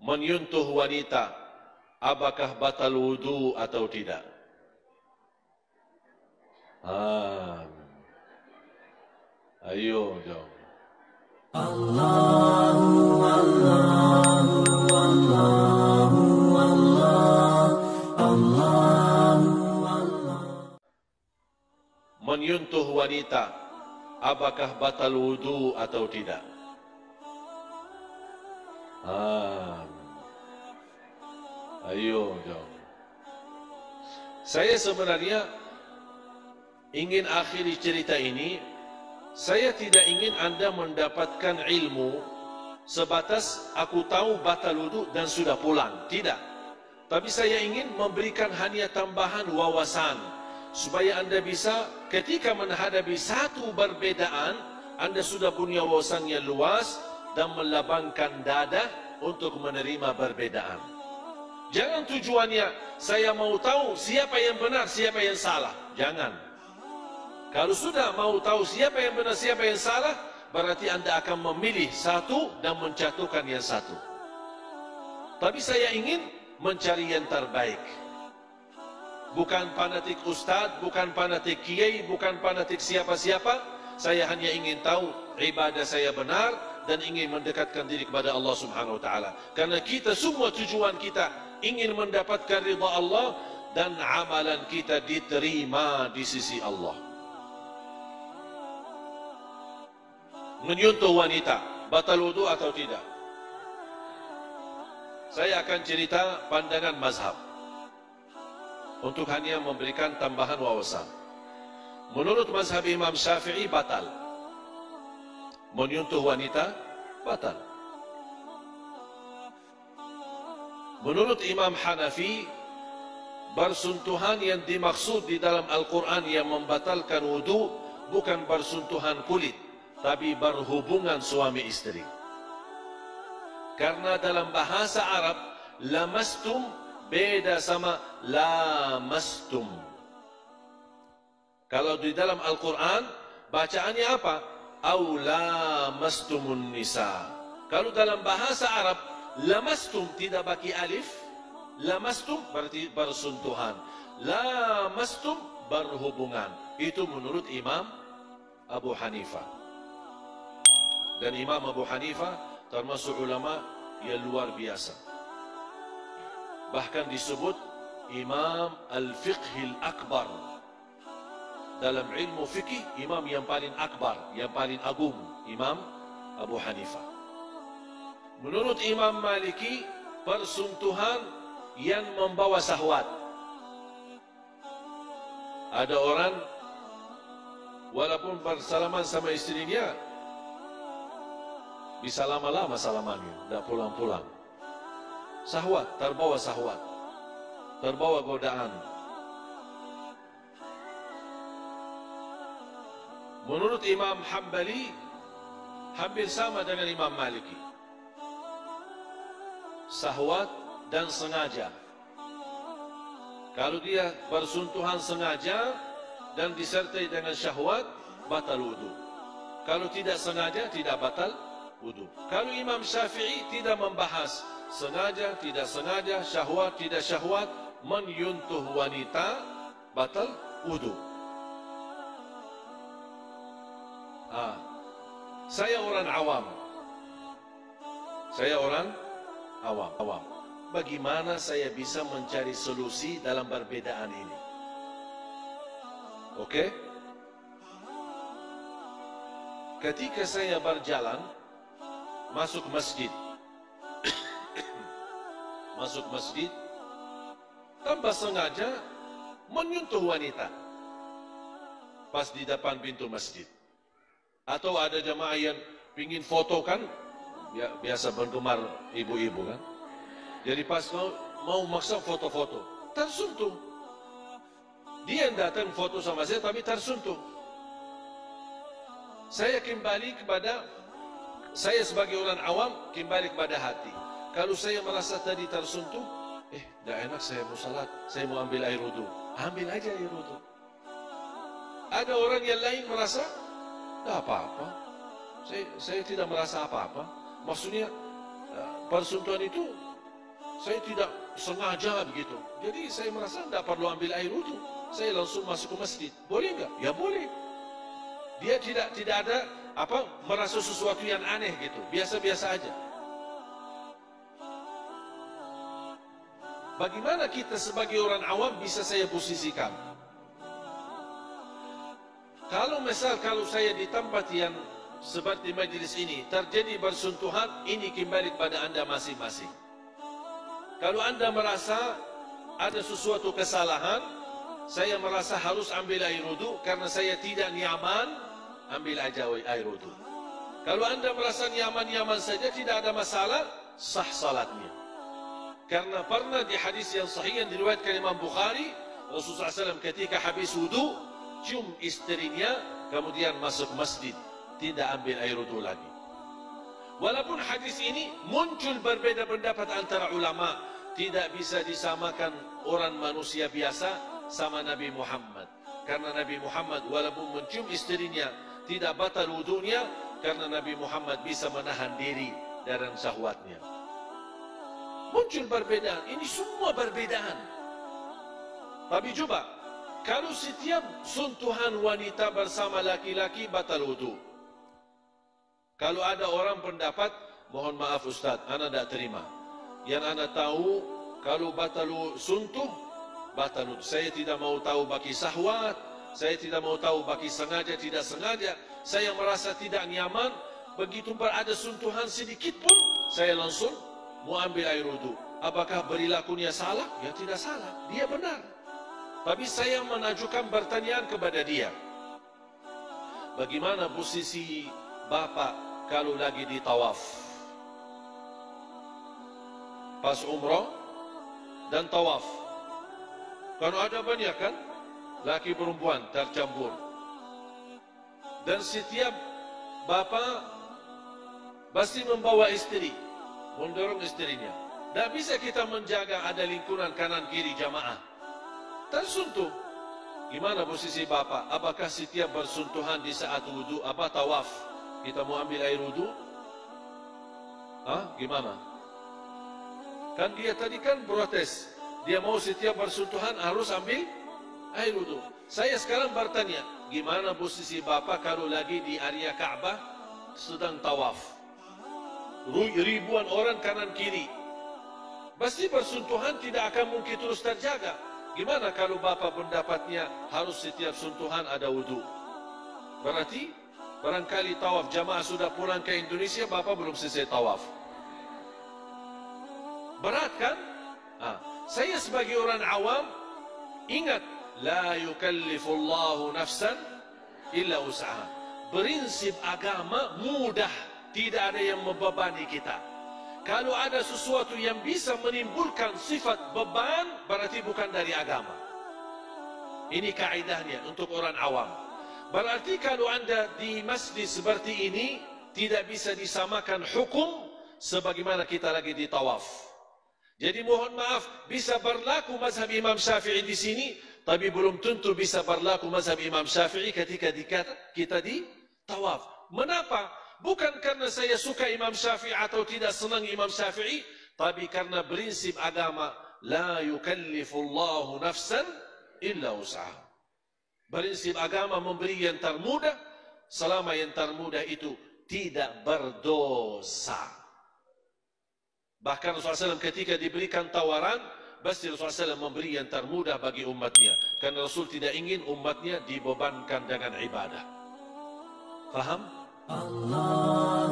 menyentuh wanita, apakah batal wudu atau tidak? Ayo dong. Allahu Allahu Allahu Allah Allahu Allah. Menyentuh wanita, apakah batal wudu atau tidak? Ayo dong. Saya sebenarnya ingin akhiri cerita ini. Saya tidak ingin Anda mendapatkan ilmu sebatas aku tahu batal wudu dan sudah pulang. Tidak. Tapi saya ingin memberikan hanya tambahan wawasan supaya Anda bisa ketika menghadapi satu perbedaan, Anda sudah punya wawasan yang luas dan melabangkan dada untuk menerima perbedaan. Jangan tujuannya saya mau tahu siapa yang benar, siapa yang salah. Jangan. Kalau sudah mau tahu siapa yang benar, siapa yang salah, berarti Anda akan memilih satu dan menjatuhkan yang satu. Tapi saya ingin mencari yang terbaik. Bukan fanatik ustadz, bukan fanatik kiai, bukan fanatik siapa-siapa. Saya hanya ingin tahu ibadah saya benar dan ingin mendekatkan diri kepada Allah Subhanahu wa taala. Karena kita semua tujuan kita ingin mendapatkan ridha Allah dan amalan kita diterima di sisi Allah. Menyentuh wanita, batal wudu atau tidak? Saya akan cerita pandangan mazhab untuk hanya memberikan tambahan wawasan. Menurut mazhab Imam Syafi'i batal. Menyentuh wanita batal. Menurut Imam Hanafi, bersentuhan yang dimaksud di dalam Al-Quran yang membatalkan wudu bukan bersentuhan kulit, tapi berhubungan suami istri. Karena dalam bahasa Arab, lamastum beda sama lamastum. Kalau di dalam Al-Quran, bacaannya apa? Au lamastumun nisa. Kalau dalam bahasa Arab, lamastum tidak pakai alif. Lamastum berarti bersentuhan. Lamastum berhubungan. Itu menurut Imam Abu Hanifah. Dan Imam Abu Hanifah termasuk ulama yang luar biasa. Bahkan disebut Imam Al-Fiqhil Akbar. Dalam ilmu fikih, imam yang paling akbar, yang paling agung, Imam Abu Hanifah. Menurut Imam Maliki, persentuhan yang membawa syahwat. Ada orang walaupun bersalaman sama istrinya, bisa lama-lama salamannya, tidak pulang-pulang. Syahwat, terbawa syahwat, terbawa godaan. Menurut Imam Hambali, hampir sama dengan Imam Maliki. Syahwat dan sengaja. Kalau dia bersentuhan sengaja dan disertai dengan syahwat, batal wudu. Kalau tidak sengaja, tidak batal wudu. Kalau Imam Syafi'i tidak membahas sengaja, tidak sengaja, syahwat, tidak syahwat, menyentuh wanita, batal wudu. Saya orang awam. Saya orang awam. Bagaimana saya bisa mencari solusi dalam perbedaan ini? Oke? Ketika saya berjalan masuk masjid, tanpa sengaja menyentuh wanita pas di depan pintu masjid. Atau ada jemaah yang ingin foto kan, ya, biasa penggemar ibu-ibu kan. Jadi pas mau maksa foto-foto, tersentuh. Dia yang datang foto sama saya tapi tersentuh. Saya kembali kepada, saya sebagai orang awam kembali kepada hati. Kalau saya merasa tadi tersentuh, tidak enak, saya mau salat, saya mau ambil air wudu. Ambil aja air wudu. Ada orang yang lain merasa tidak apa-apa. Saya tidak merasa apa-apa. Maksudnya persentuhan itu Saya tidak sengaja begitu. Jadi saya merasa tidak perlu ambil air wudhu. Saya langsung masuk ke masjid. Boleh enggak? Ya boleh. Dia tidak ada merasa sesuatu yang aneh gitu. Biasa-biasa aja. Bagaimana kita sebagai orang awam bisa saya posisikan? Kalau saya di tempat yang seperti majlis ini terjadi bersentuhan, ini kembali kepada anda masing-masing. Kalau anda merasa ada sesuatu kesalahan, saya merasa harus ambil air wudu karena saya tidak nyaman, ambil aja air wudu. Kalau anda merasa nyaman-nyaman saja, tidak ada masalah, sah salatnya. Karena pernah di hadis yang sahih yang diriwayatkan Imam Bukhari, Rasulullah SAW ketika habis wudu, cium istrinya, kemudian masuk masjid, tidak ambil air wudu lagi. Walaupun hadis ini muncul berbeda pendapat antara ulama, tidak bisa disamakan orang manusia biasa sama Nabi Muhammad. Karena Nabi Muhammad walaupun mencium istrinya, tidak batal wudunya, karena Nabi Muhammad bisa menahan diri dari syahwatnya. Muncul perbedaan, ini semua perbedaan. Tapi coba, kalau setiap sentuhan wanita bersama laki-laki batal wudu. Kalau ada orang pendapat, mohon maaf Ustaz, ana tidak terima. Yang ana tahu, kalau batal sentuh, batal wudu. Saya tidak mau tahu bagi syahwat, saya tidak mau tahu bagi sengaja, tidak sengaja. Saya merasa tidak nyaman, begitu ada sentuhan sedikit pun, saya langsung mau ambil air wudu. Apakah perilakunya salah? Ya tidak salah, dia benar. Tapi saya menajukan pertanyaan kepada dia. Bagaimana posisi bapak kalau lagi di tawaf? Pas umrah dan tawaf. Kan ada banyak kan? Laki perempuan tercampur. Dan setiap bapak pasti membawa istri, mendorong istrinya. Tak bisa kita menjaga ada lingkungan kanan kiri jamaah tersentuh. Gimana posisi bapak? Apakah setiap bersentuhan di saat wudu, tawaf, kita mau ambil air wudu? Gimana? Kan dia tadi kan protes, dia mau setiap bersentuhan harus ambil air wudu. Saya sekarang bertanya, gimana posisi bapak kalau lagi di area Ka'bah sedang tawaf? Ribuan orang kanan kiri, pasti bersentuhan tidak akan mungkin terus terjaga. Gimana kalau bapak pendapatnya harus setiap sentuhan ada wudu? Berarti barangkali tawaf jamaah sudah pulang ke Indonesia, bapak belum selesai tawaf. Berat kan? Saya sebagai orang awam ingat, la yukallifullahu nafsan illa usaha. Prinsip agama mudah, tidak ada yang membebani kita. Kalau ada sesuatu yang bisa menimbulkan sifat beban, berarti bukan dari agama. Ini kaidahnya untuk orang awam. Berarti kalau anda di masjid seperti ini, tidak bisa disamakan hukum sebagaimana kita lagi di tawaf. Jadi mohon maaf, bisa berlaku mazhab Imam Syafi'i di sini, tapi belum tentu bisa berlaku mazhab Imam Syafi'i ketika kita di tawaf. Mengapa? Bukan karena saya suka Imam Syafi'i atau tidak senang Imam Syafi'i, tapi karena prinsip agama, la yukallifullahu nafsan illa usaha. Prinsip agama memberi yang termudah, selama yang termudah itu tidak berdosa. Bahkan Rasulullah SAW ketika diberikan tawaran, pasti Rasulullah SAW memberi yang termudah bagi umatnya. Karena Rasul tidak ingin umatnya dibebankan dengan ibadah. Faham? Allah